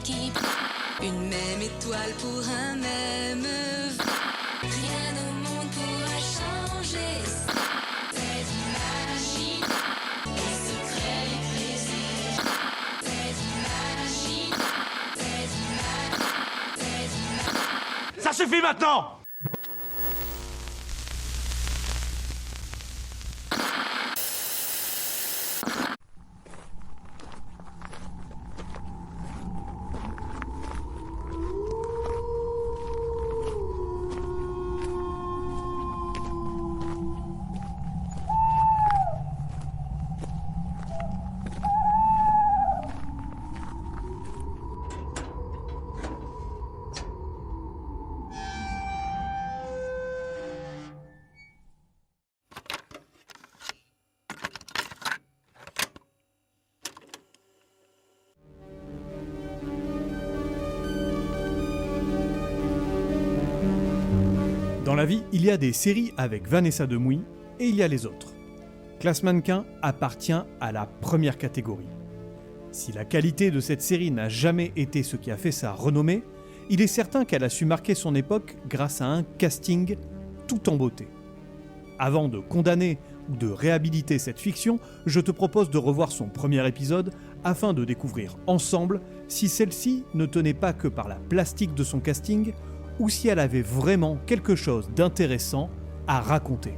équipe. Une même étoile pour un même vœu. Rien au monde pourra changer cette magie. Les secrets, les plaisirs. Cette magie. Ça suffit maintenant! Dans la vie, il y a des séries avec Vanessa Demouy et il y a les autres. Classe Mannequin appartient à la première catégorie. Si la qualité de cette série n'a jamais été ce qui a fait sa renommée, il est certain qu'elle a su marquer son époque grâce à un casting tout en beauté. Avant de condamner ou de réhabiliter cette fiction, je te propose de revoir son premier épisode afin de découvrir ensemble si celle-ci ne tenait pas que par la plastique de son casting ou si elle avait vraiment quelque chose d'intéressant à raconter.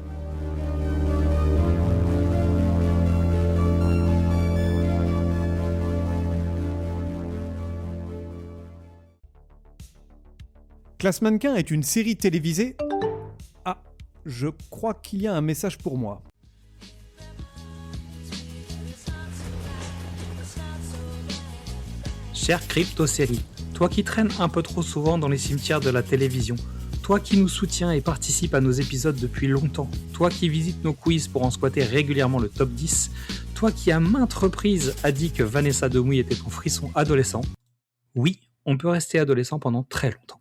Classe Mannequin est une série télévisée... Ah, je crois qu'il y a un message pour moi. Chère crypto-série, toi qui traînes un peu trop souvent dans les cimetières de la télévision, toi qui nous soutiens et participe à nos épisodes depuis longtemps, toi qui visites nos quiz pour en squatter régulièrement le top 10, toi qui à maintes reprises a dit que Vanessa Demouy était ton frisson adolescent, oui, on peut rester adolescent pendant très longtemps.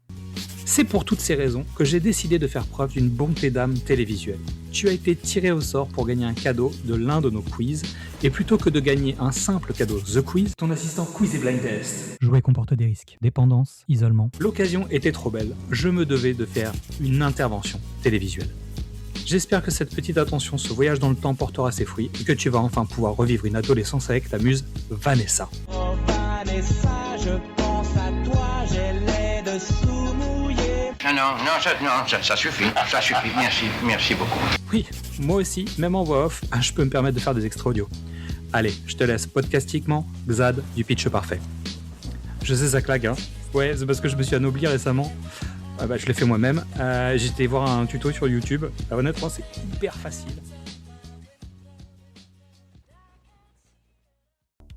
C'est pour toutes ces raisons que j'ai décidé de faire preuve d'une bonté d'âme télévisuelle. Tu as été tiré au sort pour gagner un cadeau de l'un de nos quiz, et plutôt que de gagner un simple cadeau The Quiz, ton assistant Quiz et Blind Test. Jouer comporte des risques, dépendance, isolement. L'occasion était trop belle, je me devais de faire une intervention télévisuelle. J'espère que cette petite attention, ce voyage dans le temps portera ses fruits, et que tu vas enfin pouvoir revivre une adolescence avec ta muse Vanessa. Oh Vanessa, je pense à toi, j'ai les dessous mouillés. Ça suffit, merci beaucoup. Oui, moi aussi, même en voix off, je peux me permettre de faire des extraits audio. Allez, je te laisse podcastiquement, Xad du pitch parfait. Je sais, ça claque, hein. Ouais, c'est parce que je me suis anobli récemment. Je l'ai fait moi-même. J'ai été voir un tuto sur YouTube. Honnêtement, c'est hyper facile.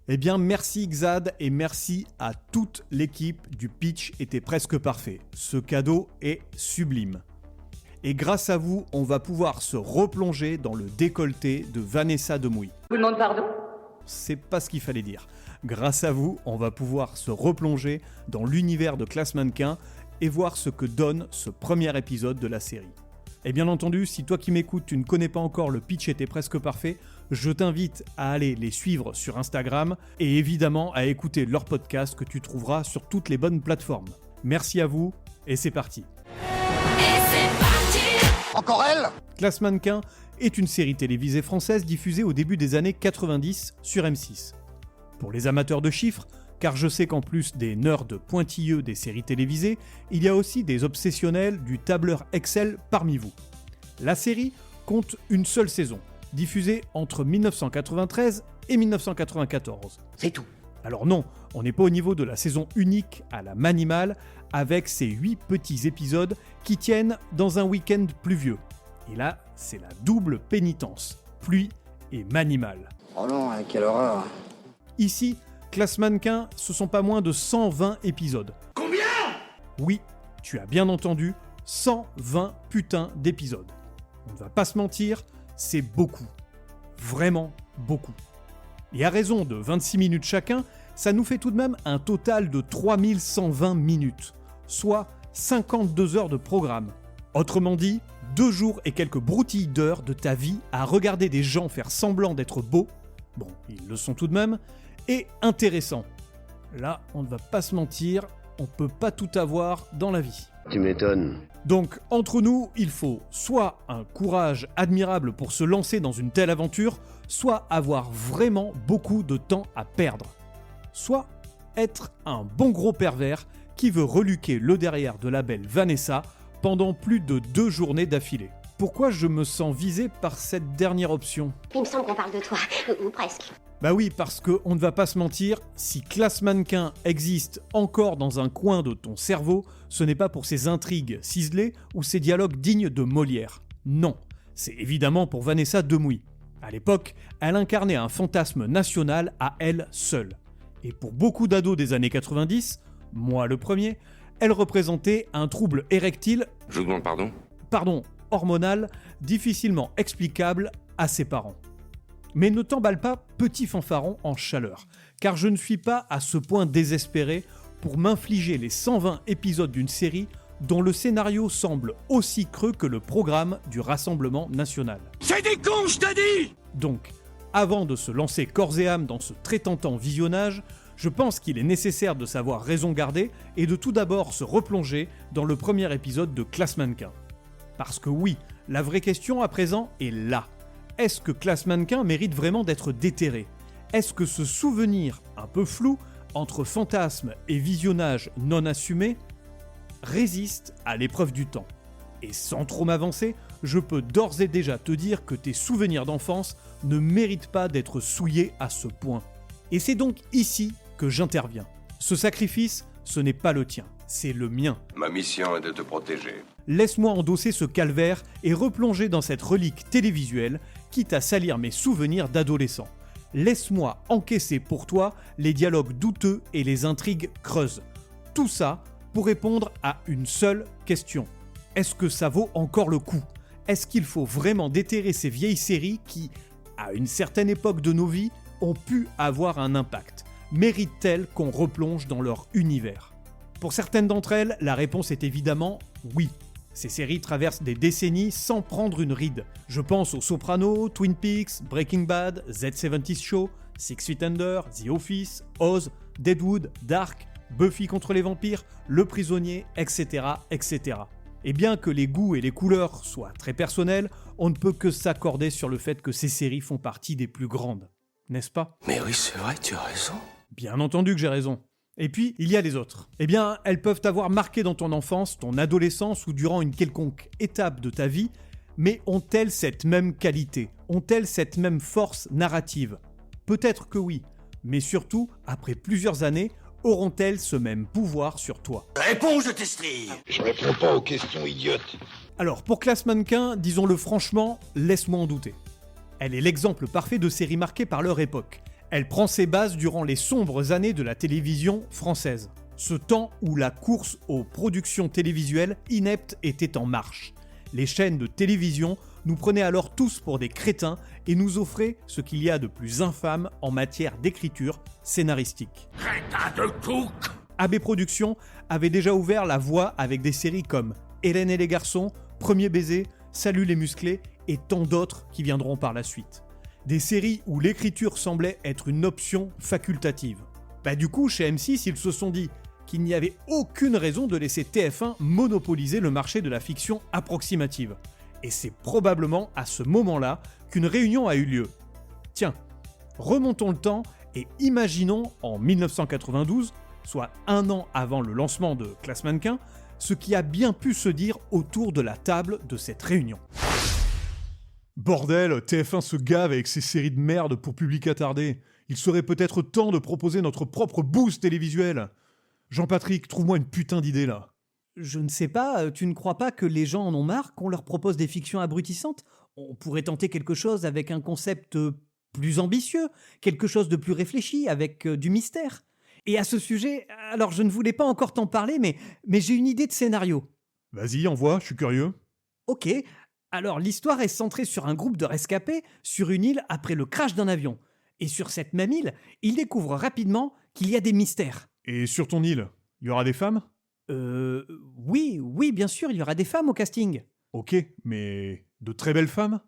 Eh bien, merci Xad et merci à toute l'équipe du Pitch était presque parfait. Ce cadeau est sublime. Et grâce à vous, on va pouvoir se replonger dans le décolleté de Vanessa Demouy. Je vous demande pardon ? C'est pas ce qu'il fallait dire. Grâce à vous, on va pouvoir se replonger dans l'univers de Classe Mannequin et voir ce que donne ce premier épisode de la série. Et bien entendu, si toi qui m'écoutes, tu ne connais pas encore le Pitch était presque parfait, je t'invite à aller les suivre sur Instagram et évidemment à écouter leur podcast que tu trouveras sur toutes les bonnes plateformes. Merci à vous et c'est parti. Encore elle? Classe Mannequin est une série télévisée française diffusée au début des années 90 sur M6. Pour les amateurs de chiffres, car je sais qu'en plus des nerds pointilleux des séries télévisées, il y a aussi des obsessionnels du tableur Excel parmi vous. La série compte une seule saison, diffusée entre 1993 et 1994. C'est tout. Alors non, on n'est pas au niveau de la saison unique à la Manimal, avec ses 8 petits épisodes qui tiennent dans un week-end pluvieux. Et là, c'est la double pénitence, pluie et Manimal. Oh non, quelle horreur. Ici, Classe Mannequin, ce sont pas moins de 120 épisodes. Combien? Oui, tu as bien entendu, 120 putains d'épisodes. On ne va pas se mentir, c'est beaucoup. Vraiment beaucoup. Et à raison de 26 minutes chacun, ça nous fait tout de même un total de 3120 minutes, soit 52 heures de programme. Autrement dit, 2 jours et quelques broutilles d'heures de ta vie à regarder des gens faire semblant d'être beaux, bon, ils le sont tout de même, et intéressants. Là, on ne va pas se mentir, on peut pas tout avoir dans la vie. Tu m'étonnes. Donc, entre nous, il faut soit un courage admirable pour se lancer dans une telle aventure, soit avoir vraiment beaucoup de temps à perdre. Soit être un bon gros pervers qui veut reluquer le derrière de la belle Vanessa pendant plus de 2 journées d'affilée. Pourquoi je me sens visé par cette dernière option ? Il me semble qu'on parle de toi, ou presque. Bah oui, parce qu'on ne va pas se mentir, si Classe Mannequin existe encore dans un coin de ton cerveau, ce n'est pas pour ses intrigues ciselées ou ses dialogues dignes de Molière. Non, c'est évidemment pour Vanessa Demouy. À l'époque, elle incarnait un fantasme national à elle seule. Et pour beaucoup d'ados des années 90, moi le premier, elle représentait un trouble érectile... Je vous demande pardon ? Pardon, hormonal, difficilement explicable à ses parents. Mais ne t'emballe pas, petit fanfaron en chaleur, car je ne suis pas à ce point désespéré pour m'infliger les 120 épisodes d'une série dont le scénario semble aussi creux que le programme du Rassemblement National. C'est des cons, je t'ai dit! Donc, avant de se lancer corps et âme dans ce très tentant visionnage, je pense qu'il est nécessaire de savoir raison garder et de tout d'abord se replonger dans le premier épisode de Classe Mannequin. Parce que oui, la vraie question à présent est là. Est-ce que Classe Mannequin mérite vraiment d'être déterré ? Est-ce que ce souvenir un peu flou, entre fantasme et visionnage non assumé, résiste à l'épreuve du temps ? Et sans trop m'avancer, je peux d'ores et déjà te dire que tes souvenirs d'enfance ne méritent pas d'être souillés à ce point. Et c'est donc ici que j'interviens. Ce sacrifice, ce n'est pas le tien, c'est le mien. Ma mission est de te protéger. Laisse-moi endosser ce calvaire et replonger dans cette relique télévisuelle, quitte à salir mes souvenirs d'adolescent. Laisse-moi encaisser pour toi les dialogues douteux et les intrigues creuses. Tout ça pour répondre à une seule question. Est-ce que ça vaut encore le coup ? Est-ce qu'il faut vraiment déterrer ces vieilles séries qui, à une certaine époque de nos vies, ont pu avoir un impact ? Méritent-elles qu'on replonge dans leur univers ? Pour certaines d'entre elles, la réponse est évidemment oui. Ces séries traversent des décennies sans prendre une ride. Je pense aux Sopranos, Twin Peaks, Breaking Bad, Z70 Show, Six Feet Under, The Office, Oz, Deadwood, Dark, Buffy contre les vampires, Le Prisonnier, etc., etc. Et bien que les goûts et les couleurs soient très personnels, on ne peut que s'accorder sur le fait que ces séries font partie des plus grandes. N'est-ce pas ? Mais oui, c'est vrai, tu as raison. Bien entendu que j'ai raison. Et puis, il y a les autres. Eh bien, elles peuvent t'avoir marqué dans ton enfance, ton adolescence ou durant une quelconque étape de ta vie, mais ont-elles cette même qualité ? Ont-elles cette même force narrative ? Peut-être que oui, mais surtout, après plusieurs années, auront-elles ce même pouvoir sur toi ? Réponds, je t'estrie! Je réponds pas aux questions idiotes. Alors, pour Classe Mannequin, disons-le franchement, laisse-moi en douter. Elle est l'exemple parfait de série marquée par leur époque. Elle prend ses bases durant les sombres années de la télévision française. Ce temps où la course aux productions télévisuelles ineptes était en marche. Les chaînes de télévision nous prenaient alors tous pour des crétins et nous offraient ce qu'il y a de plus infâme en matière d'écriture scénaristique. Crétin de cook! AB Productions avait déjà ouvert la voie avec des séries comme Hélène et les garçons, Premier baiser, Salut les musclés et tant d'autres qui viendront par la suite. Des séries où l'écriture semblait être une option facultative. Du coup, chez M6, ils se sont dit qu'il n'y avait aucune raison de laisser TF1 monopoliser le marché de la fiction approximative. Et c'est probablement à ce moment-là qu'une réunion a eu lieu. Tiens, remontons le temps et imaginons en 1992, soit 1 an avant le lancement de Classe Mannequin, ce qui a bien pu se dire autour de la table de cette réunion. Bordel, TF1 se gave avec ses séries de merde pour public attardé. Il serait peut-être temps de proposer notre propre boost télévisuel. Jean-Patrick, trouve-moi une putain d'idée là. Je ne sais pas, tu ne crois pas que les gens en ont marre qu'on leur propose des fictions abrutissantes ? On pourrait tenter quelque chose avec un concept plus ambitieux, quelque chose de plus réfléchi, avec du mystère. Et à ce sujet, alors je ne voulais pas encore t'en parler, mais j'ai une idée de scénario. Vas-y, envoie, je suis curieux. Ok, alors l'histoire est centrée sur un groupe de rescapés sur une île après le crash d'un avion. Et sur cette même île, ils découvrent rapidement qu'il y a des mystères. Et sur ton île, il y aura des femmes ? Oui, bien sûr, il y aura des femmes au casting. Ok, mais de très belles femmes ?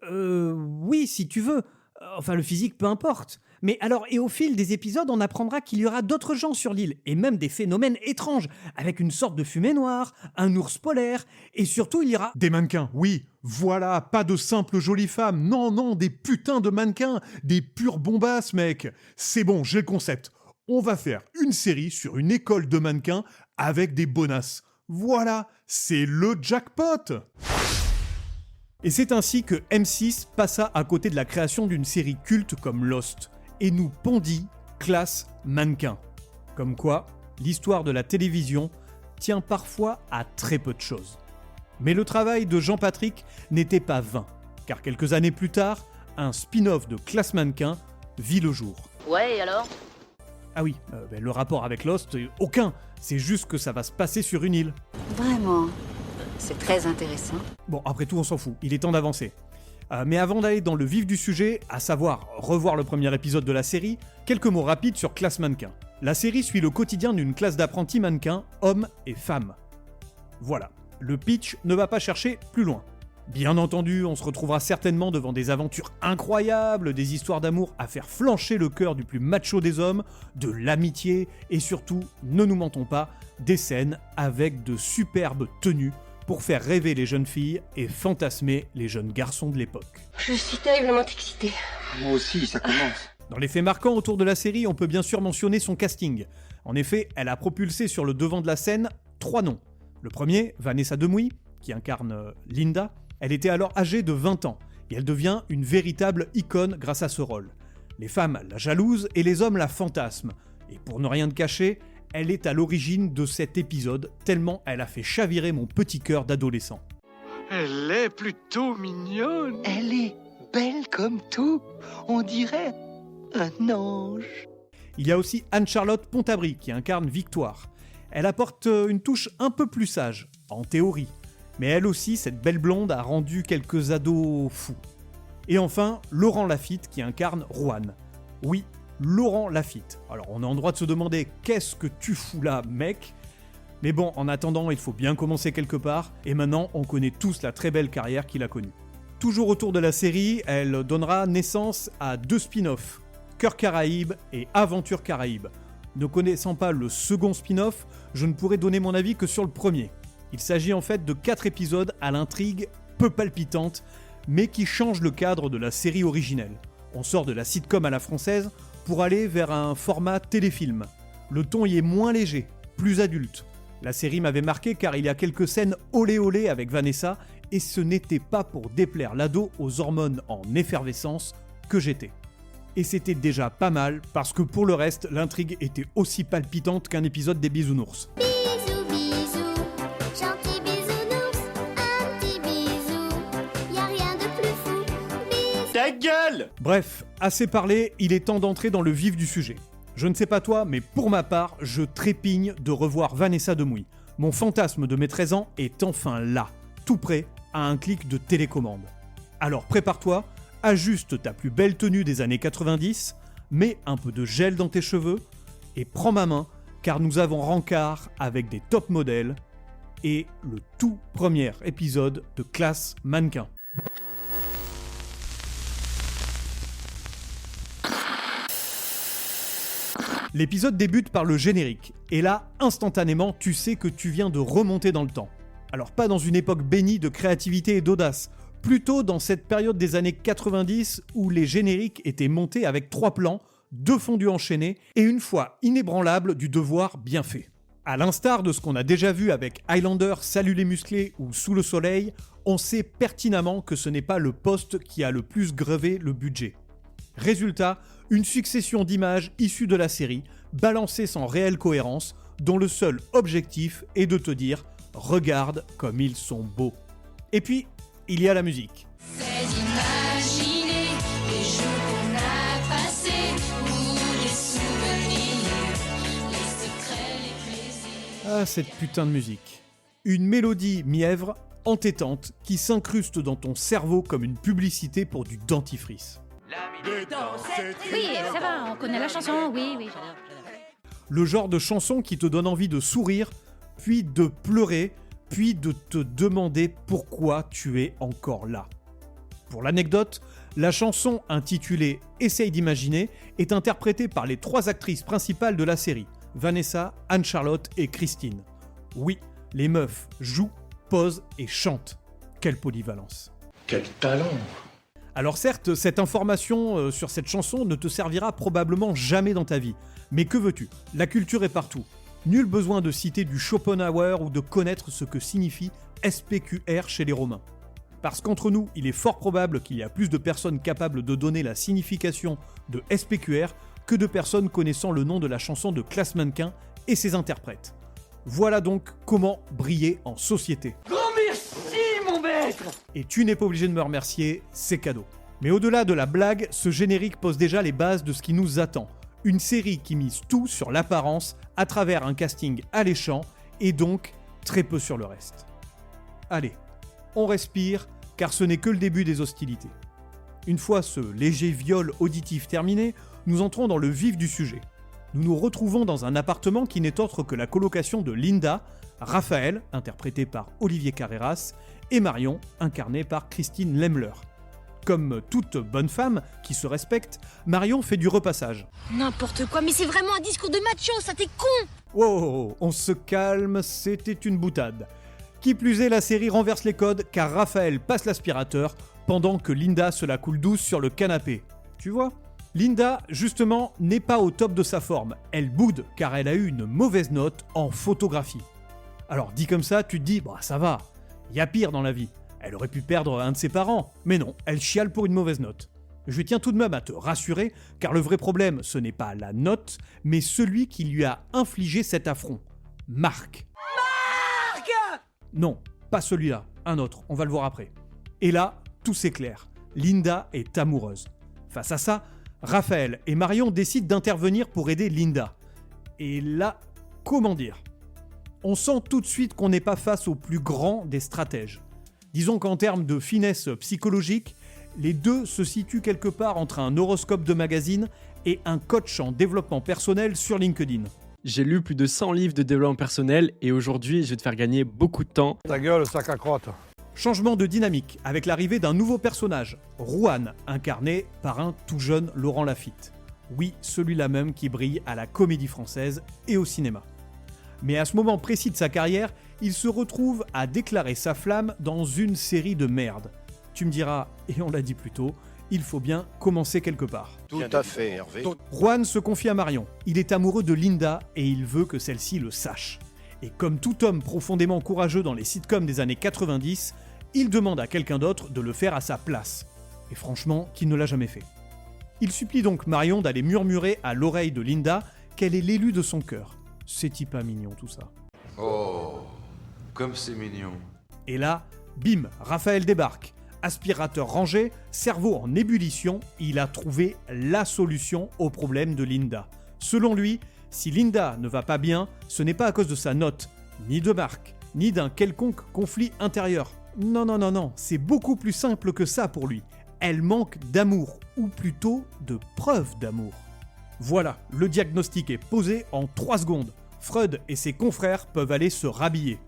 Oui, si tu veux. Enfin, le physique, peu importe. Mais alors, et au fil des épisodes, on apprendra qu'il y aura d'autres gens sur l'île, et même des phénomènes étranges, avec une sorte de fumée noire, un ours polaire, et surtout, il y aura... Des mannequins, oui, voilà, pas de simples jolies femmes, non, des putains de mannequins, des pures bombasses, mec. C'est bon, j'ai le concept. On va faire une série sur une école de mannequins avec des bonasses. Voilà, c'est le jackpot. Et c'est ainsi que M6 passa à côté de la création d'une série culte comme Lost, et nous pondit Classe Mannequin. Comme quoi, l'histoire de la télévision tient parfois à très peu de choses. Mais le travail de Jean Patrick n'était pas vain, car quelques années plus tard, un spin-off de Classe Mannequin vit le jour. Ouais, et alors ? Ah oui, le rapport avec Lost, aucun. C'est juste que ça va se passer sur une île. Vraiment ? C'est très intéressant. Bon, après tout, on s'en fout, il est temps d'avancer. Mais avant d'aller dans le vif du sujet, à savoir revoir le premier épisode de la série, quelques mots rapides sur Classe Mannequin. La série suit le quotidien d'une classe d'apprentis mannequins, hommes et femmes. Voilà, le pitch ne va pas chercher plus loin. Bien entendu, on se retrouvera certainement devant des aventures incroyables, des histoires d'amour à faire flancher le cœur du plus macho des hommes, de l'amitié, et surtout, ne nous mentons pas, des scènes avec de superbes tenues pour faire rêver les jeunes filles et fantasmer les jeunes garçons de l'époque. Je suis terriblement excitée. Moi aussi, ça commence. Dans les faits marquants autour de la série, on peut bien sûr mentionner son casting. En effet, elle a propulsé sur le devant de la scène 3 noms. Le premier, Vanessa Demouy, qui incarne Linda. Elle était alors âgée de 20 ans, et elle devient une véritable icône grâce à ce rôle. Les femmes la jalousent et les hommes la fantasment. Et pour ne rien te cacher, elle est à l'origine de cet épisode, tellement elle a fait chavirer mon petit cœur d'adolescent. Elle est plutôt mignonne. Elle est belle comme tout. On dirait un ange. Il y a aussi Anne-Charlotte Pontabry qui incarne Victoire. Elle apporte une touche un peu plus sage, en théorie. Mais elle aussi, cette belle blonde a rendu quelques ados fous. Et enfin, Laurent Lafitte qui incarne Juan. Oui, Laurent Lafitte. Alors on a en droit de se demander qu'est-ce que tu fous là, mec ? Mais bon, en attendant, il faut bien commencer quelque part, et maintenant on connaît tous la très belle carrière qu'il a connue. Toujours autour de la série, elle donnera naissance à 2 spin-offs, Cœur Caraïbe et Aventure Caraïbe. Ne connaissant pas le second spin-off, je ne pourrais donner mon avis que sur le premier. Il s'agit en fait de 4 épisodes à l'intrigue peu palpitante, mais qui changent le cadre de la série originelle. On sort de la sitcom à la française pour aller vers un format téléfilm. Le ton y est moins léger, plus adulte. La série m'avait marqué car il y a quelques scènes olé olé avec Vanessa, et ce n'était pas pour déplaire l'ado aux hormones en effervescence que j'étais. Et c'était déjà pas mal, parce que pour le reste, l'intrigue était aussi palpitante qu'un épisode des Bisounours. Bisous, bisous, gentil bisounours, un petit bisou, y a rien de plus fou. Bisous. Ta gueule! Bref, assez parlé, il est temps d'entrer dans le vif du sujet. Je ne sais pas toi, mais pour ma part, je trépigne de revoir Vanessa Demouy. Mon fantasme de mes 13 ans est enfin là, tout prêt, à un clic de télécommande. Alors prépare-toi, ajuste ta plus belle tenue des années 90, mets un peu de gel dans tes cheveux, et prends ma main, car nous avons rencard avec des top modèles, et le tout premier épisode de Classe Mannequin. L'épisode débute par le générique, et là, instantanément, tu sais que tu viens de remonter dans le temps. Alors pas dans une époque bénie de créativité et d'audace, plutôt dans cette période des années 90 où les génériques étaient montés avec 3 plans, 2 fondus enchaînés et une foi inébranlable du devoir bien fait. À l'instar de ce qu'on a déjà vu avec Highlander, Salut les musclés ou Sous le soleil, on sait pertinemment que ce n'est pas le poste qui a le plus grevé le budget. Résultat, une succession d'images issues de la série, balancées sans réelle cohérence, dont le seul objectif est de te dire « Regarde comme ils sont beaux ». Et puis, il y a la musique. C'est d'imaginer les jours qu'on a passés, ou les souvenirs, les secrets, les plaisirs. Ah, cette putain de musique. Une mélodie mièvre, entêtante, qui s'incruste dans ton cerveau comme une publicité pour du dentifrice. Oui, ça va, on connaît la chanson, oui, j'adore. Le genre de chanson qui te donne envie de sourire, puis de pleurer, puis de te demander pourquoi tu es encore là. Pour l'anecdote, La chanson intitulée « Essaye d'imaginer » est interprétée par les 3 actrices principales de la série, Vanessa, Anne-Charlotte et Christine. Oui, les meufs jouent, posent et chantent. Quelle polyvalence. Quel talent! Alors certes, cette information sur cette chanson ne te servira probablement jamais dans ta vie. Mais que veux-tu? La culture est partout. Nul besoin de citer du Schopenhauer ou de connaître ce que signifie SPQR chez les Romains. Parce qu'entre nous, il est fort probable qu'il y a plus de personnes capables de donner la signification de SPQR que de personnes connaissant le nom de la chanson de Classe Mannequin et ses interprètes. Voilà donc comment briller en société. Grand merci, mon maître! Et tu n'es pas obligé de me remercier, c'est cadeau. Mais au-delà de la blague, ce générique pose déjà les bases de ce qui nous attend. Une série qui mise tout sur l'apparence à travers un casting alléchant et donc très peu sur le reste. Allez, on respire, car ce n'est que le début des hostilités. Une fois ce léger viol auditif terminé, nous entrons dans le vif du sujet. Nous nous retrouvons dans un appartement qui n'est autre que la colocation de Linda, Raphaël, interprété par Olivier Carreras, et Marion, incarnée par Christine Lemmler. Comme toute bonne femme qui se respecte, Marion fait du repassage. N'importe quoi, mais c'est vraiment un discours de macho, ça t'es con! Wow, on se calme, c'était une boutade. Qui plus est, la série renverse les codes car Raphaël passe l'aspirateur pendant que Linda se la coule douce sur le canapé. Tu vois ? Linda, justement, n'est pas au top de sa forme. Elle boude car elle a eu une mauvaise note en photographie. Alors dit comme ça, tu te dis, bah ça va, y a pire dans la vie. Elle aurait pu perdre un de ses parents, mais non, elle chiale pour une mauvaise note. Je tiens tout de même à te rassurer, car le vrai problème, ce n'est pas la note, mais celui qui lui a infligé cet affront. Marc. Marc! Non, pas celui-là, un autre, on va le voir après. Et là, tout s'éclaire. Linda est amoureuse. Face à ça, Raphaël et Marion décident d'intervenir pour aider Linda. Et là, comment dire ? On sent tout de suite qu'on n'est pas face au plus grand des stratèges. Disons qu'en termes de finesse psychologique, les deux se situent quelque part entre un horoscope de magazine et un coach en développement personnel sur LinkedIn. J'ai lu plus de 100 livres de développement personnel et aujourd'hui, je vais te faire gagner beaucoup de temps. Ta gueule, sac à crotte. Changement de dynamique avec l'arrivée d'un nouveau personnage, Rouen, incarné par un tout jeune Laurent Lafitte. Oui, celui-là même qui brille à la Comédie Française et au cinéma. Mais à ce moment précis de sa carrière, il se retrouve à déclarer sa flamme dans une série de merde. Tu me diras, et on l'a dit plus tôt, il faut bien commencer quelque part. Tout à fait, Hervé. Rouen se confie à Marion. Il est amoureux de Linda et il veut que celle-ci le sache. Et comme tout homme profondément courageux dans les sitcoms des années 90, il demande à quelqu'un d'autre de le faire à sa place. Et franchement, qui ne l'a jamais fait. Il supplie donc Marion d'aller murmurer à l'oreille de Linda qu'elle est l'élu de son cœur. C'est-il pas mignon tout ça? Oh, comme c'est mignon. Et là, bim, Raphaël débarque. Aspirateur rangé, cerveau en ébullition, il a trouvé la solution au problème de Linda. Selon lui, si Linda ne va pas bien, ce n'est pas à cause de sa note, ni de Marc, ni d'un quelconque conflit intérieur. Non, c'est beaucoup plus simple que ça pour lui. Elle manque d'amour, ou plutôt de preuves d'amour. Voilà, le diagnostic est posé en 3 secondes. Freud et ses confrères peuvent aller se rhabiller.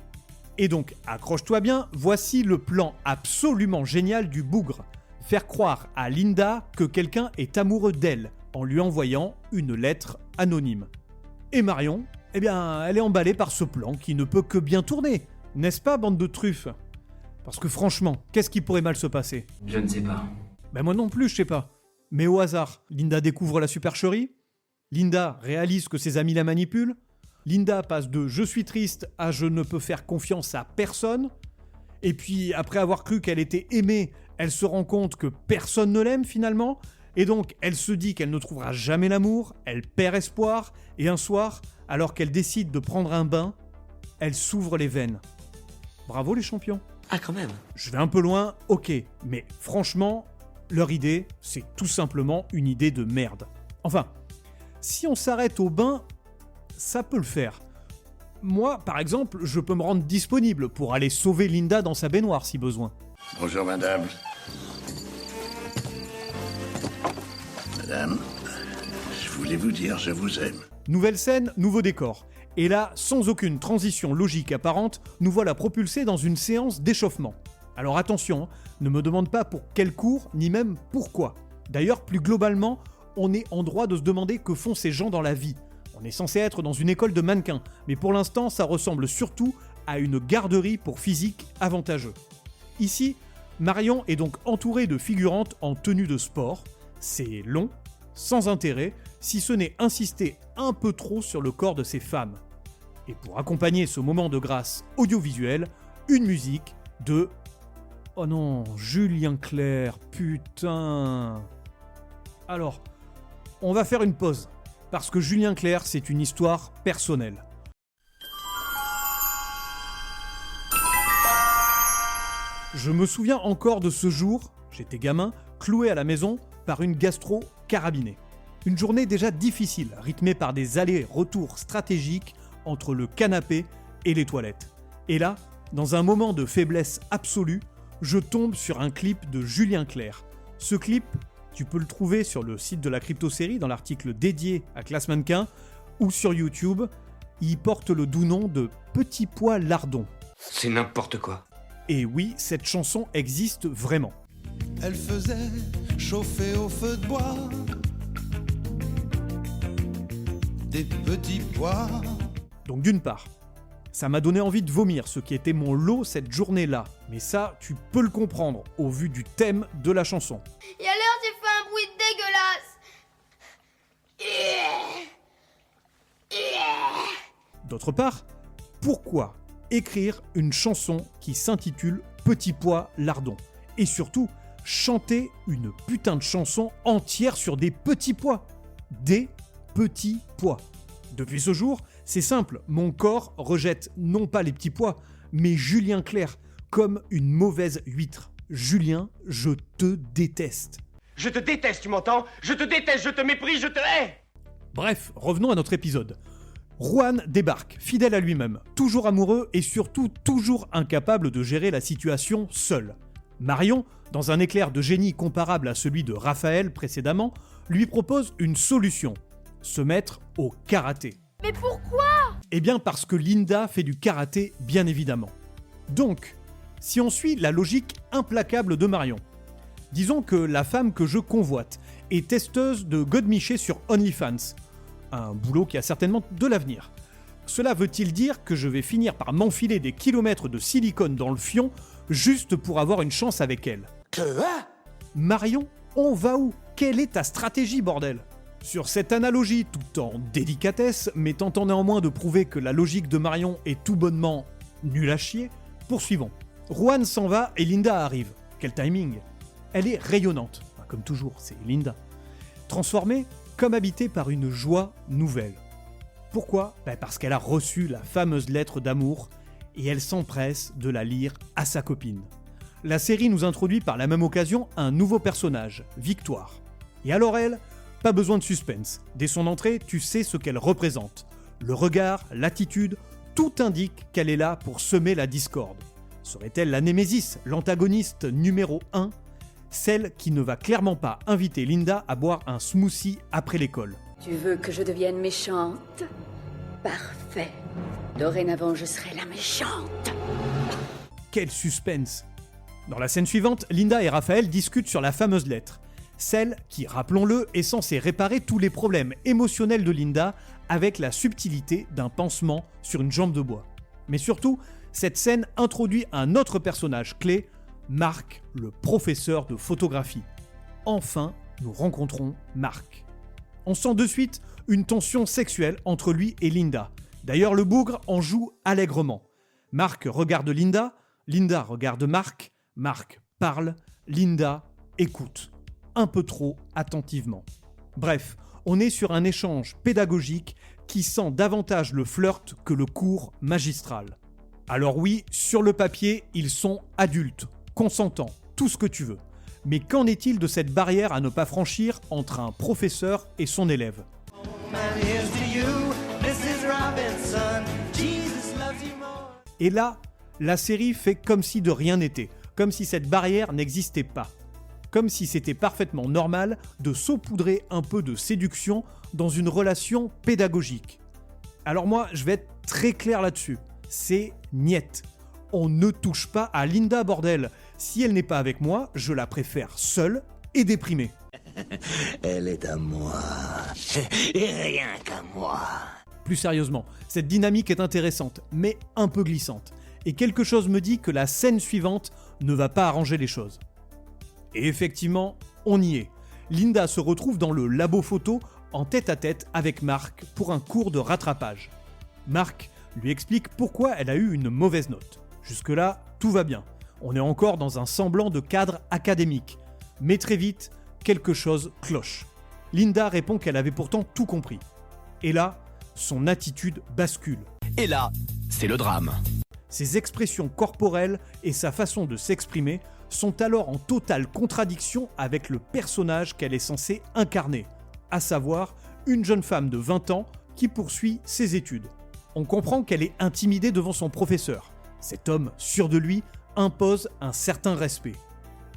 Et donc, accroche-toi bien, voici le plan absolument génial du bougre. Faire croire à Linda que quelqu'un est amoureux d'elle, en lui envoyant une lettre anonyme. Et Marion, eh bien, elle est emballée par ce plan qui ne peut que bien tourner. N'est-ce pas, bande de truffes ? Parce que franchement, qu'est-ce qui pourrait mal se passer ? Je ne sais pas. Ben moi non plus, je sais pas. Mais au hasard, Linda découvre la supercherie ? Linda réalise que ses amis la manipulent ? Linda passe de « je suis triste » à « je ne peux faire confiance à personne ». Et puis, après avoir cru qu'elle était aimée, elle se rend compte que personne ne l'aime finalement. Et donc, elle se dit qu'elle ne trouvera jamais l'amour, elle perd espoir. Et un soir, alors qu'elle décide de prendre un bain, elle s'ouvre les veines. Bravo les champions. Ah, quand même. Je vais un peu loin, ok. Mais franchement, leur idée, c'est tout simplement une idée de merde. Enfin, si on s'arrête au bain, ça peut le faire. Moi, par exemple, je peux me rendre disponible pour aller sauver Linda dans sa baignoire si besoin. Bonjour madame. Madame, je voulais vous dire je vous aime. Nouvelle scène, nouveau décor. Et là, sans aucune transition logique apparente, nous voilà propulsés dans une séance d'échauffement. Alors attention, ne me demande pas pour quel cours, ni même pourquoi. D'ailleurs, plus globalement, on est en droit de se demander que font ces gens dans la vie. On est censé être dans une école de mannequins, mais pour l'instant, ça ressemble surtout à une garderie pour physique avantageux. Ici, Marion est donc entourée de figurantes en tenue de sport. C'est long, sans intérêt, si ce n'est insister un peu trop sur le corps de ces femmes. Et pour accompagner ce moment de grâce audiovisuelle, une musique de... Oh non, Julien Clerc, putain. Alors, on va faire une pause, parce que Julien Clerc, c'est une histoire personnelle. Je me souviens encore de ce jour, j'étais gamin, cloué à la maison par une gastro carabinée. Une journée déjà difficile, rythmée par des allers-retours stratégiques entre le canapé et les toilettes. Et là, dans un moment de faiblesse absolue, je tombe sur un clip de Julien Clerc. Ce clip, tu peux le trouver sur le site de la Crypto-série dans l'article dédié à Classe Mannequin ou sur YouTube. Il porte le doux nom de Petit Pois Lardon. C'est n'importe quoi. Et oui, cette chanson existe vraiment. Elle faisait chauffer au feu de bois des petits pois. Donc d'une part, ça m'a donné envie de vomir, ce qui était mon lot cette journée-là. Mais ça, tu peux le comprendre au vu du thème de la chanson. Et alors j'ai fait un bruit dégueulasse. D'autre part, pourquoi écrire une chanson qui s'intitule Petit Pois Lardon? Et surtout, chanter une putain de chanson entière sur des petits pois. Des petits pois. Depuis ce jour, c'est simple, mon corps rejette non pas les petits pois, mais Julien Clerc, comme une mauvaise huître. Julien, je te déteste. Je te déteste, tu m'entends? Je te déteste, je te méprise, je te hais! Bref, revenons à notre épisode. Juan débarque, fidèle à lui-même, toujours amoureux et surtout toujours incapable de gérer la situation seul. Marion, dans un éclair de génie comparable à celui de Raphaël précédemment, lui propose une solution, se mettre au karaté. Mais pourquoi? Eh bien parce que Linda fait du karaté, bien évidemment. Donc, si on suit la logique implacable de Marion, disons que la femme que je convoite est testeuse de godemiché sur OnlyFans, un boulot qui a certainement de l'avenir. Cela veut-il dire que je vais finir par m'enfiler des kilomètres de silicone dans le fion juste pour avoir une chance avec elle? Marion, on va où? Quelle est ta stratégie, bordel? Sur cette analogie tout en délicatesse, mais tentant néanmoins de prouver que la logique de Marion est tout bonnement nulle à chier, poursuivons. Juan s'en va et Linda arrive. Quel timing! Elle est rayonnante, comme toujours, c'est Linda. Transformée comme habitée par une joie nouvelle. Pourquoi? Parce qu'elle a reçu la fameuse lettre d'amour et elle s'empresse de la lire à sa copine. La série nous introduit par la même occasion un nouveau personnage, Victoire. Et alors elle, pas besoin de suspense. Dès son entrée, tu sais ce qu'elle représente. Le regard, l'attitude, tout indique qu'elle est là pour semer la discorde. Serait-elle la némésis, l'antagoniste numéro 1, celle qui ne va clairement pas inviter Linda à boire un smoothie après l'école? Tu veux que je devienne méchante? Parfait. Dorénavant, je serai la méchante. Quel suspense! Dans la scène suivante, Linda et Raphaël discutent sur la fameuse lettre. Celle qui, rappelons-le, est censée réparer tous les problèmes émotionnels de Linda avec la subtilité d'un pansement sur une jambe de bois. Mais surtout, cette scène introduit un autre personnage clé, Marc, le professeur de photographie. Enfin, nous rencontrons Marc. On sent de suite une tension sexuelle entre lui et Linda. D'ailleurs, le bougre en joue allègrement. Marc regarde Linda, Linda regarde Marc, Marc parle, Linda écoute. Un peu trop attentivement. Bref, on est sur un échange pédagogique qui sent davantage le flirt que le cours magistral. Alors oui, sur le papier, ils sont adultes, consentants, tout ce que tu veux. Mais qu'en est-il de cette barrière à ne pas franchir entre un professeur et son élève? Et là, la série fait comme si de rien n'était, comme si cette barrière n'existait pas. Comme si c'était parfaitement normal de saupoudrer un peu de séduction dans une relation pédagogique. Alors moi, je vais être très clair là-dessus. C'est niet. On ne touche pas à Linda, bordel. Si elle n'est pas avec moi, je la préfère seule et déprimée. Elle est à moi. Et rien qu'à moi. Plus sérieusement, cette dynamique est intéressante, mais un peu glissante. Et quelque chose me dit que la scène suivante ne va pas arranger les choses. Et effectivement, on y est. Linda se retrouve dans le labo photo en tête-à-tête avec Mark pour un cours de rattrapage. Mark lui explique pourquoi elle a eu une mauvaise note. Jusque-là, tout va bien. On est encore dans un semblant de cadre académique. Mais très vite, quelque chose cloche. Linda répond qu'elle avait pourtant tout compris. Et là, son attitude bascule. Et là, c'est le drame. Ses expressions corporelles et sa façon de s'exprimer sont alors en totale contradiction avec le personnage qu'elle est censée incarner, à savoir une jeune femme de 20 ans qui poursuit ses études. On comprend qu'elle est intimidée devant son professeur. Cet homme, sûr de lui, impose un certain respect.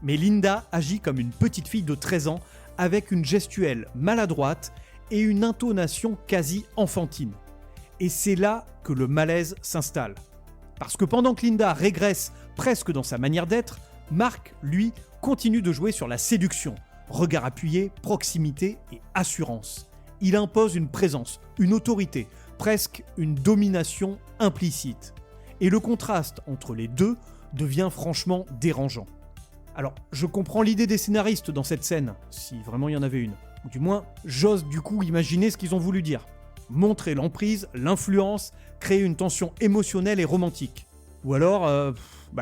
Mais Linda agit comme une petite fille de 13 ans avec une gestuelle maladroite et une intonation quasi enfantine. Et c'est là que le malaise s'installe. Parce que pendant que Linda régresse presque dans sa manière d'être, Mark, lui, continue de jouer sur la séduction. Regard appuyé, proximité et assurance. Il impose une présence, une autorité, presque une domination implicite. Et le contraste entre les deux devient franchement dérangeant. Alors, je comprends l'idée des scénaristes dans cette scène, si vraiment il y en avait une. Ou du moins, j'ose du coup imaginer ce qu'ils ont voulu dire. Montrer l'emprise, l'influence, créer une tension émotionnelle et romantique. Ou alors,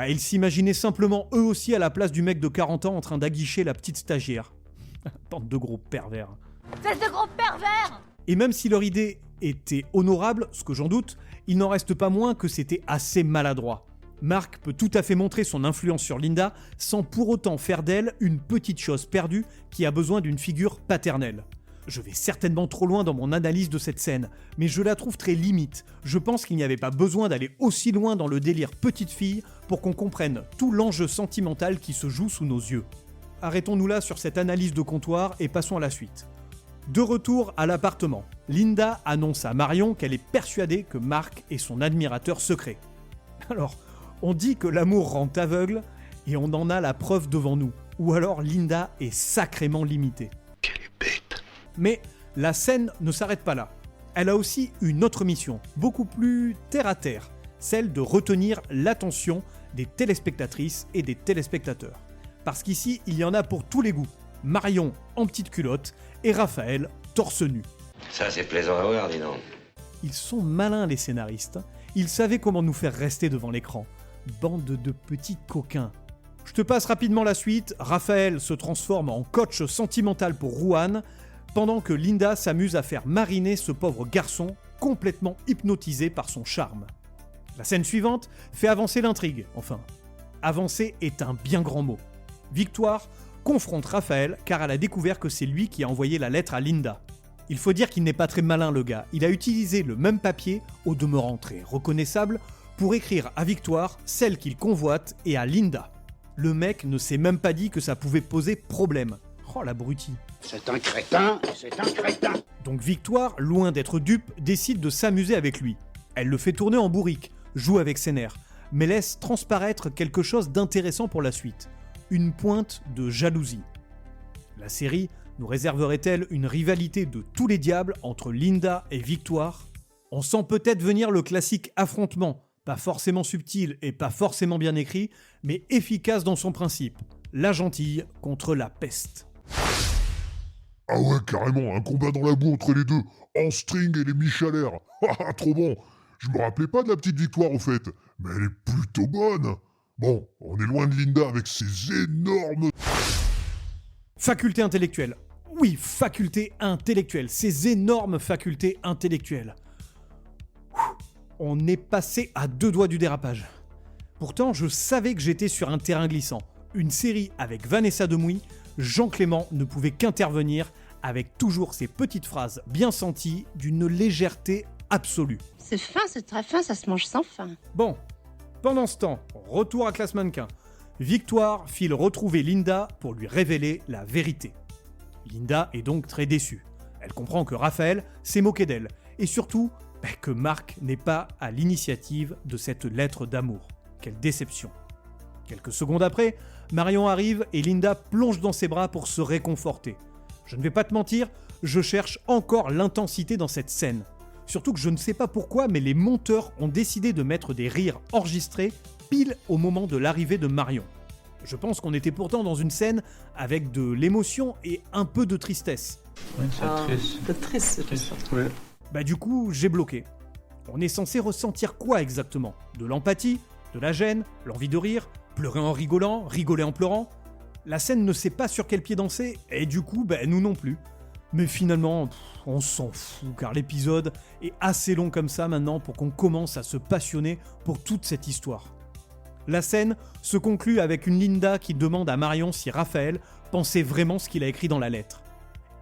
ils s'imaginaient simplement eux aussi à la place du mec de 40 ans en train d'aguicher la petite stagiaire. Bande de gros pervers. Cesse de gros pervers! Et même si leur idée était honorable, ce que j'en doute, il n'en reste pas moins que c'était assez maladroit. Mark peut tout à fait montrer son influence sur Linda sans pour autant faire d'elle une petite chose perdue qui a besoin d'une figure paternelle. Je vais certainement trop loin dans mon analyse de cette scène, mais je la trouve très limite. Je pense qu'il n'y avait pas besoin d'aller aussi loin dans le délire petite fille pour qu'on comprenne tout l'enjeu sentimental qui se joue sous nos yeux. Arrêtons-nous là sur cette analyse de comptoir et passons à la suite. De retour à l'appartement, Linda annonce à Marion qu'elle est persuadée que Mark est son admirateur secret. Alors, on dit que l'amour rend aveugle et on en a la preuve devant nous. Ou alors Linda est sacrément limitée. Quelle bête. Mais la scène ne s'arrête pas là. Elle a aussi une autre mission, beaucoup plus terre-à-terre, celle de retenir l'attention des téléspectatrices et des téléspectateurs. Parce qu'ici, il y en a pour tous les goûts. Marion en petite culotte et Raphaël torse nu. Ça, c'est plaisant à voir, dis donc. Ils sont malins les scénaristes. Ils savaient comment nous faire rester devant l'écran. Bande de petits coquins. Je te passe rapidement la suite. Raphaël se transforme en coach sentimental pour Ruan, pendant que Linda s'amuse à faire mariner ce pauvre garçon, complètement hypnotisé par son charme. La scène suivante fait avancer l'intrigue, enfin. Avancer est un bien grand mot. Victoire confronte Raphaël car elle a découvert que c'est lui qui a envoyé la lettre à Linda. Il faut dire qu'il n'est pas très malin le gars. Il a utilisé le même papier, au demeurant très reconnaissable, pour écrire à Victoire celle qu'il convoite et à Linda. Le mec ne s'est même pas dit que ça pouvait poser problème. Oh l'abruti. C'est un crétin, c'est un crétin. Donc Victoire, loin d'être dupe, décide de s'amuser avec lui. Elle le fait tourner en bourrique, joue avec ses nerfs, mais laisse transparaître quelque chose d'intéressant pour la suite. Une pointe de jalousie. La série nous réserverait-elle une rivalité de tous les diables entre Linda et Victoire ? On sent peut-être venir le classique affrontement, pas forcément subtil et pas forcément bien écrit, mais efficace dans son principe. La gentille contre la peste. Ah ouais, carrément, un combat dans la boue entre les deux, en string et les mi-chaleurs. Ah, trop bon. Je me rappelais pas de la petite Victoire au fait, mais elle est plutôt bonne. Bon, on est loin de Linda avec ses énormes... Faculté intellectuelle. Oui, faculté intellectuelle. Ces énormes facultés intellectuelles. On est passé à 2 doigts du dérapage. Pourtant, je savais que j'étais sur un terrain glissant. Une série avec Vanessa Demouy, Jean Clément ne pouvait qu'intervenir avec toujours ces petites phrases bien senties d'une légèreté absolue. C'est fin, c'est très fin, ça se mange sans faim. Bon, pendant ce temps, retour à Classe Mannequin. Victoire file retrouver Linda pour lui révéler la vérité. Linda est donc très déçue. Elle comprend que Raphaël s'est moqué d'elle, et surtout que Mark n'est pas à l'initiative de cette lettre d'amour. Quelle déception. Quelques secondes après, Marion arrive et Linda plonge dans ses bras pour se réconforter. Je ne vais pas te mentir, je cherche encore l'intensité dans cette scène. Surtout que je ne sais pas pourquoi, mais les monteurs ont décidé de mettre des rires enregistrés pile au moment de l'arrivée de Marion. Je pense qu'on était pourtant dans une scène avec de l'émotion et un peu de tristesse. Ouais, c'est triste. Ouais. Bah du coup, j'ai bloqué. On est censé ressentir quoi exactement ? De l'empathie ? De la gêne ? L'envie de rire ? Pleurer en rigolant ? Rigoler en pleurant ? La scène ne sait pas sur quel pied danser, et du coup, nous non plus. Mais finalement, on s'en fout, car l'épisode est assez long comme ça maintenant pour qu'on commence à se passionner pour toute cette histoire. La scène se conclut avec une Linda qui demande à Marion si Raphaël pensait vraiment ce qu'il a écrit dans la lettre.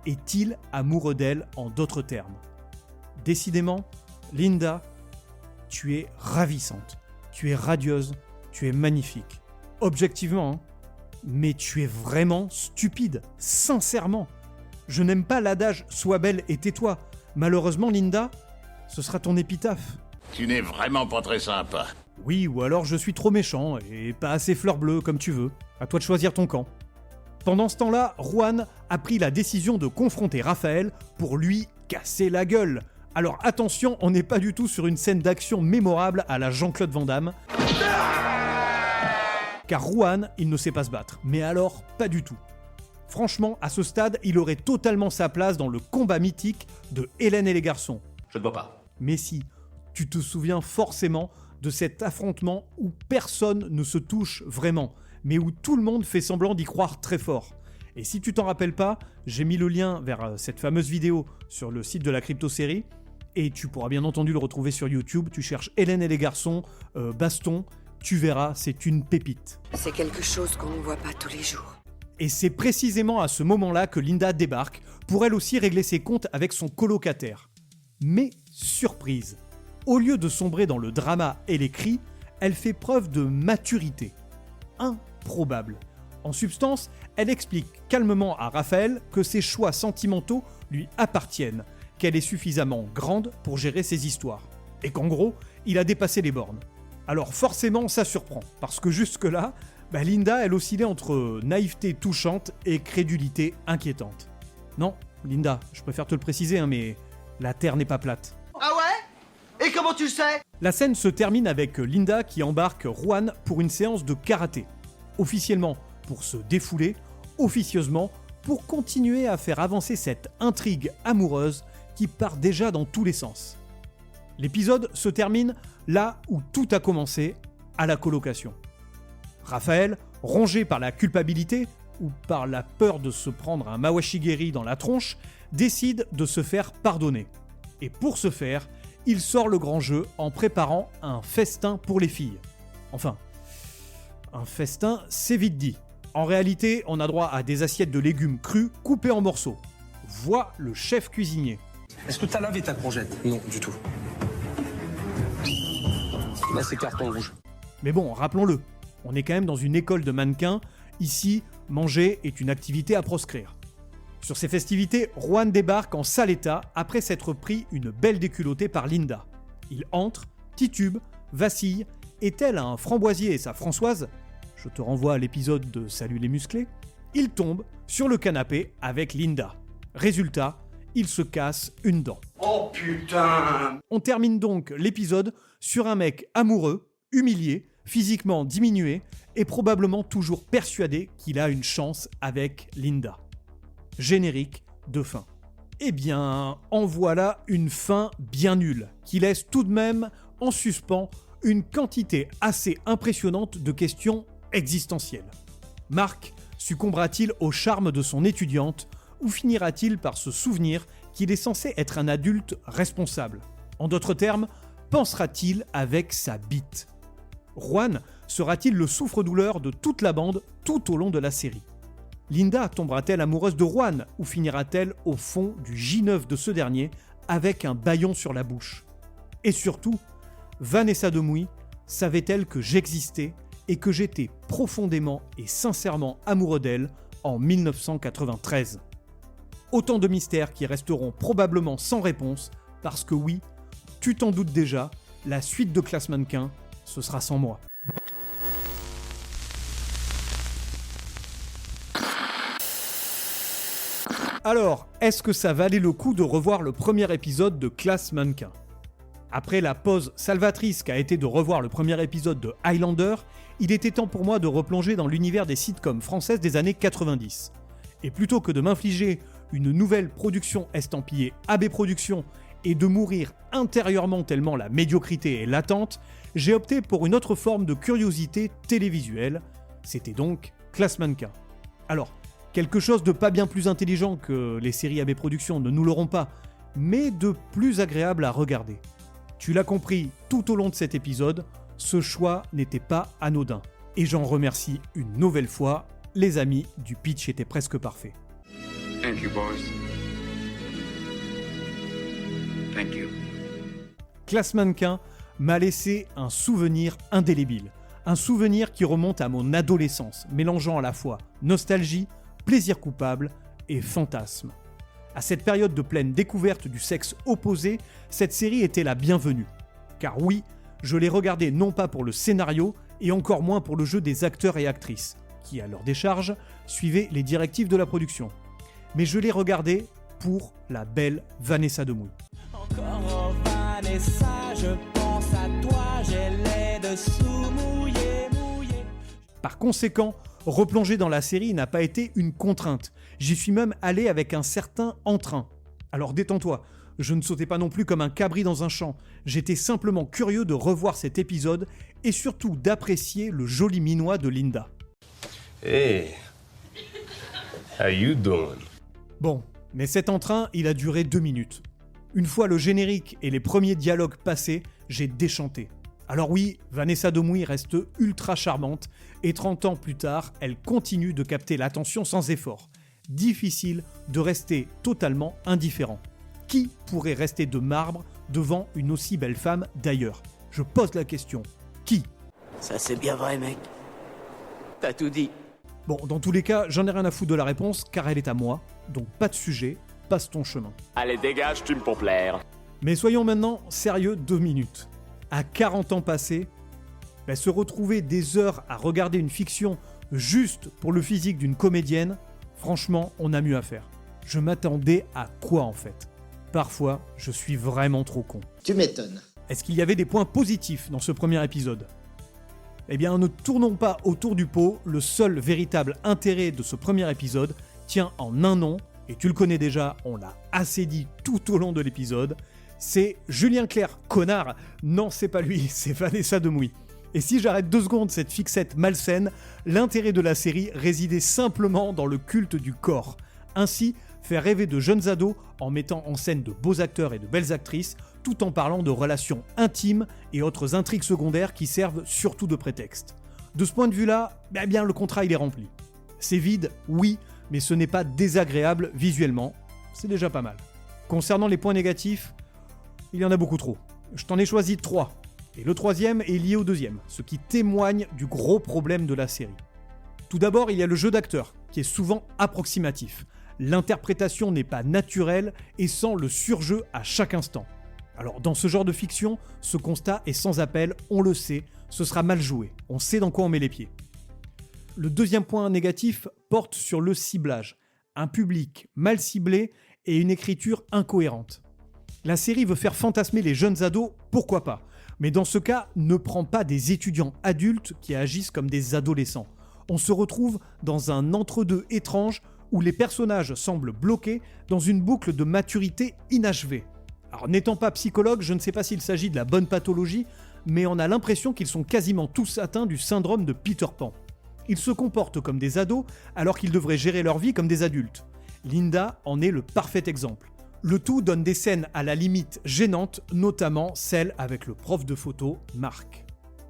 Est-il amoureux d'elle en d'autres termes ? Décidément, Linda, tu es ravissante, tu es radieuse, tu es magnifique. Objectivement, hein, mais tu es vraiment stupide, sincèrement. Je n'aime pas l'adage « sois belle et tais-toi ». Malheureusement, Linda, ce sera ton épitaphe. Tu n'es vraiment pas très sympa. Oui, ou alors je suis trop méchant et pas assez fleur bleue, comme tu veux. À toi de choisir ton camp. Pendant ce temps-là, Juan a pris la décision de confronter Raphaël pour lui casser la gueule. Alors attention, on n'est pas du tout sur une scène d'action mémorable à la Jean-Claude Van Damme. Car Juan, il ne sait pas se battre. Mais alors, pas du tout. Franchement, à ce stade, il aurait totalement sa place dans le combat mythique de Hélène et les garçons. Je ne vois pas. Mais si, tu te souviens forcément de cet affrontement où personne ne se touche vraiment, mais où tout le monde fait semblant d'y croire très fort. Et si tu t'en rappelles pas, j'ai mis le lien vers cette fameuse vidéo sur le site de la Crypto-Série, et tu pourras bien entendu le retrouver sur YouTube. Tu cherches Hélène et les garçons, baston, tu verras, c'est une pépite. C'est quelque chose qu'on ne voit pas tous les jours. Et c'est précisément à ce moment-là que Linda débarque, pour elle aussi régler ses comptes avec son colocataire. Mais surprise, au lieu de sombrer dans le drama et les cris, elle fait preuve de maturité. Improbable. En substance, elle explique calmement à Raphaël que ses choix sentimentaux lui appartiennent, qu'elle est suffisamment grande pour gérer ses histoires, et qu'en gros, il a dépassé les bornes. Alors forcément, ça surprend, parce que jusque-là, Linda, elle oscillait entre naïveté touchante et crédulité inquiétante. Non, Linda, je préfère te le préciser, mais la Terre n'est pas plate. Ah ouais ? Et comment tu le sais ? La scène se termine avec Linda qui embarque Juan pour une séance de karaté. Officiellement pour se défouler, officieusement pour continuer à faire avancer cette intrigue amoureuse qui part déjà dans tous les sens. L'épisode se termine là où tout a commencé, à la colocation. Raphaël, rongé par la culpabilité ou par la peur de se prendre un mawashigeri dans la tronche, décide de se faire pardonner. Et pour ce faire, il sort le grand jeu en préparant un festin pour les filles. Enfin, un festin, c'est vite dit. En réalité, on a droit à des assiettes de légumes crus coupés en morceaux. Voit le chef cuisinier. Est-ce que t'as lavé ta courgette? Non, du tout. Là, c'est carton rouge. Mais bon, rappelons-le, on est quand même dans une école de mannequins. Ici, manger est une activité à proscrire. Sur ces festivités, Juan débarque en sale état après s'être pris une belle déculottée par Linda. Il entre, titube, vacille, et tel un Framboisier et sa Françoise, je te renvoie à l'épisode de Salut les musclés, il tombe sur le canapé avec Linda. Résultat, il se casse une dent. Oh putain! On termine donc l'épisode sur un mec amoureux, humilié, physiquement diminué et probablement toujours persuadé qu'il a une chance avec Linda. Générique de fin. Eh bien, en voilà une fin bien nulle, qui laisse tout de même en suspens une quantité assez impressionnante de questions existentielles. Marc succombera-t-il au charme de son étudiante ou finira-t-il par se souvenir qu'il est censé être un adulte responsable? En d'autres termes, pensera-t-il avec sa bite? Juan sera-t-il le souffre-douleur de toute la bande tout au long de la série? Linda tombera-t-elle amoureuse de Juan ou finira-t-elle au fond du J9 de ce dernier avec un bâillon sur la bouche? Et surtout, Vanessa Demouy savait-elle que j'existais et que j'étais profondément et sincèrement amoureux d'elle en 1993? Autant de mystères qui resteront probablement sans réponse parce que oui, tu t'en doutes déjà, la suite de Classe Mannequin, ce sera sans moi. Alors, est-ce que ça valait le coup de revoir le premier épisode de Classe Mannequin ? Après la pause salvatrice qu'a été de revoir le premier épisode de Highlander, il était temps pour moi de replonger dans l'univers des sitcoms françaises des années 90. Et plutôt que de m'infliger une nouvelle production estampillée AB Productions et de mourir intérieurement tellement la médiocrité est latente, j'ai opté pour une autre forme de curiosité télévisuelle. C'était donc Classe Mannequin. Alors, quelque chose de pas bien plus intelligent que les séries AB Productions ne nous l'auront pas, mais de plus agréable à regarder. Tu l'as compris tout au long de cet épisode, ce choix n'était pas anodin. Et j'en remercie une nouvelle fois, les amis du pitch était presque parfait. Thank you, boys. Thank you. Classe Mannequin m'a laissé un souvenir indélébile. Un souvenir qui remonte à mon adolescence, mélangeant à la fois nostalgie, plaisir coupable et fantasme. À cette période de pleine découverte du sexe opposé, cette série était la bienvenue. Car oui, je l'ai regardée non pas pour le scénario, et encore moins pour le jeu des acteurs et actrices, qui à leur décharge suivaient les directives de la production. Mais je l'ai regardée pour la belle Vanessa Demouy. Encore Vanessa, je pense à toi, j'ai les dessous mouillés. Par conséquent, replonger dans la série n'a pas été une contrainte. J'y suis même allé avec un certain entrain. Alors détends-toi, je ne sautais pas non plus comme un cabri dans un champ. J'étais simplement curieux de revoir cet épisode et surtout d'apprécier le joli minois de Linda. Hey, how you doing? Bon, mais cet entrain, il a duré 2 minutes. Une fois le générique et les premiers dialogues passés, j'ai déchanté. Alors oui, Vanessa Demouy reste ultra charmante et 30 ans plus tard, elle continue de capter l'attention sans effort. Difficile de rester totalement indifférent. Qui pourrait rester de marbre devant une aussi belle femme d'ailleurs ? Je pose la question. Qui ? Ça c'est bien vrai, mec. T'as tout dit. Bon, dans tous les cas, j'en ai rien à foutre de la réponse car elle est à moi, donc pas de sujet, passe ton chemin. Allez, dégage, tu me pour plaire. Mais soyons maintenant sérieux 2 minutes. À 40 ans passés, se retrouver des heures à regarder une fiction juste pour le physique d'une comédienne, franchement, on a mieux à faire. Je m'attendais à quoi en fait ? Parfois, je suis vraiment trop con. Tu m'étonnes. Est-ce qu'il y avait des points positifs dans ce premier épisode ? Eh bien, ne tournons pas autour du pot, le seul véritable intérêt de ce premier épisode tient en un nom, et tu le connais déjà, on l'a assez dit tout au long de l'épisode, c'est Julien Clerc, connard. Non, c'est pas lui, c'est Vanessa Demouy. Et si j'arrête 2 secondes cette fixette malsaine, l'intérêt de la série résidait simplement dans le culte du corps. Ainsi, faire rêver de jeunes ados en mettant en scène de beaux acteurs et de belles actrices, tout en parlant de relations intimes et autres intrigues secondaires qui servent surtout de prétexte. De ce point de vue-là, bien le contrat il est rempli. C'est vide, oui, mais ce n'est pas désagréable visuellement, c'est déjà pas mal. Concernant les points négatifs, il y en a beaucoup trop. Je t'en ai choisi 3. Et le 3e est lié au 2e, ce qui témoigne du gros problème de la série. Tout d'abord, il y a le jeu d'acteur, qui est souvent approximatif. L'interprétation n'est pas naturelle et sent le surjeu à chaque instant. Alors, dans ce genre de fiction, ce constat est sans appel, on le sait, ce sera mal joué, on sait dans quoi on met les pieds. Le 2e point négatif porte sur le ciblage. Un public mal ciblé et une écriture incohérente. La série veut faire fantasmer les jeunes ados, pourquoi pas ? Mais dans ce cas, ne prend pas des étudiants adultes qui agissent comme des adolescents. On se retrouve dans un entre-deux étrange où les personnages semblent bloqués dans une boucle de maturité inachevée. Alors n'étant pas psychologue, je ne sais pas s'il s'agit de la bonne pathologie, mais on a l'impression qu'ils sont quasiment tous atteints du syndrome de Peter Pan. Ils se comportent comme des ados alors qu'ils devraient gérer leur vie comme des adultes. Linda en est le parfait exemple. Le tout donne des scènes à la limite gênantes, notamment celle avec le prof de photo, Marc.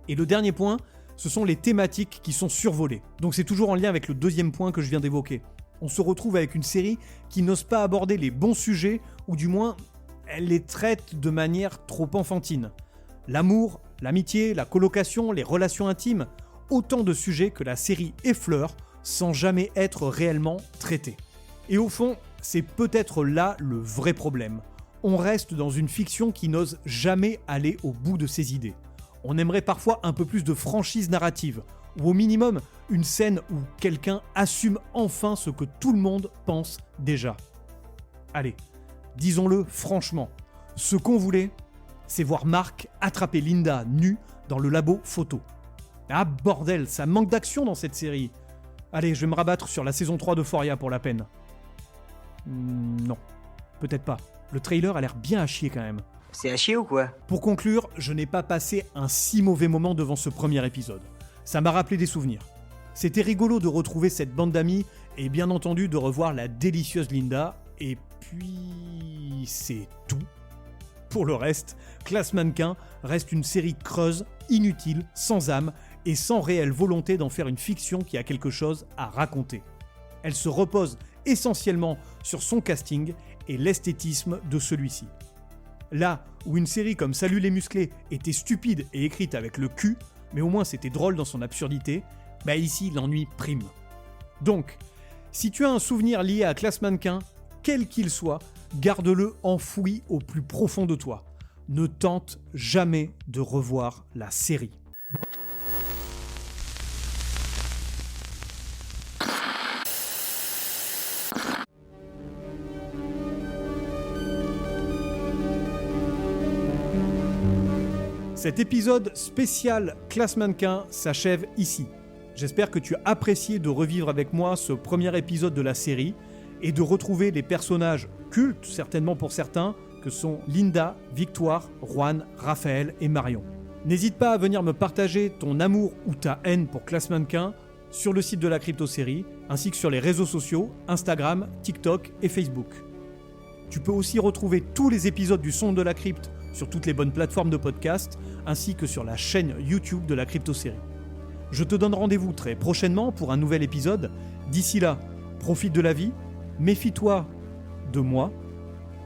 Et le dernier point, ce sont les thématiques qui sont survolées. Donc c'est toujours en lien avec le 2e point que je viens d'évoquer. On se retrouve avec une série qui n'ose pas aborder les bons sujets, ou du moins, elle les traite de manière trop enfantine. L'amour, l'amitié, la colocation, les relations intimes, autant de sujets que la série effleure sans jamais être réellement traités. Et au fond, c'est peut-être là le vrai problème. On reste dans une fiction qui n'ose jamais aller au bout de ses idées. On aimerait parfois un peu plus de franchise narrative, ou au minimum une scène où quelqu'un assume enfin ce que tout le monde pense déjà. Allez, disons-le franchement, ce qu'on voulait, c'est voir Mark attraper Linda nue dans le labo photo. Ah bordel, ça manque d'action dans cette série. Allez, je vais me rabattre sur la saison 3 d'Euphoria pour la peine. Non, peut-être pas. Le trailer a l'air bien à chier quand même. C'est à chier ou quoi? Pour conclure, je n'ai pas passé un si mauvais moment devant ce premier épisode. Ça m'a rappelé des souvenirs. C'était rigolo de retrouver cette bande d'amis et bien entendu de revoir la délicieuse Linda. Et puis... c'est tout. Pour le reste, Classe Mannequin reste une série creuse, inutile, sans âme et sans réelle volonté d'en faire une fiction qui a quelque chose à raconter. Elle se repose essentiellement sur son casting et l'esthétisme de celui-ci. Là où une série comme Salut les musclés était stupide et écrite avec le cul, mais au moins c'était drôle dans son absurdité, bah ici l'ennui prime. Donc, si tu as un souvenir lié à Classe Mannequin, quel qu'il soit, garde-le enfoui au plus profond de toi. Ne tente jamais de revoir la série. Cet épisode spécial Classe Mannequin s'achève ici. J'espère que tu as apprécié de revivre avec moi ce premier épisode de la série et de retrouver les personnages cultes, certainement pour certains, que sont Linda, Victoire, Juan, Raphaël et Marion. N'hésite pas à venir me partager ton amour ou ta haine pour Classe Mannequin sur le site de la Crypto-Série, ainsi que sur les réseaux sociaux, Instagram, TikTok et Facebook. Tu peux aussi retrouver tous les épisodes du Son de la Crypte sur toutes les bonnes plateformes de podcast, ainsi que sur la chaîne YouTube de la Crypto-Série. Je te donne rendez-vous très prochainement pour un nouvel épisode. D'ici là, profite de la vie, méfie-toi de moi,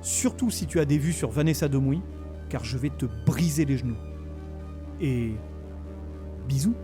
surtout si tu as des vues sur Vanessa Demouy, car je vais te briser les genoux. Et bisous.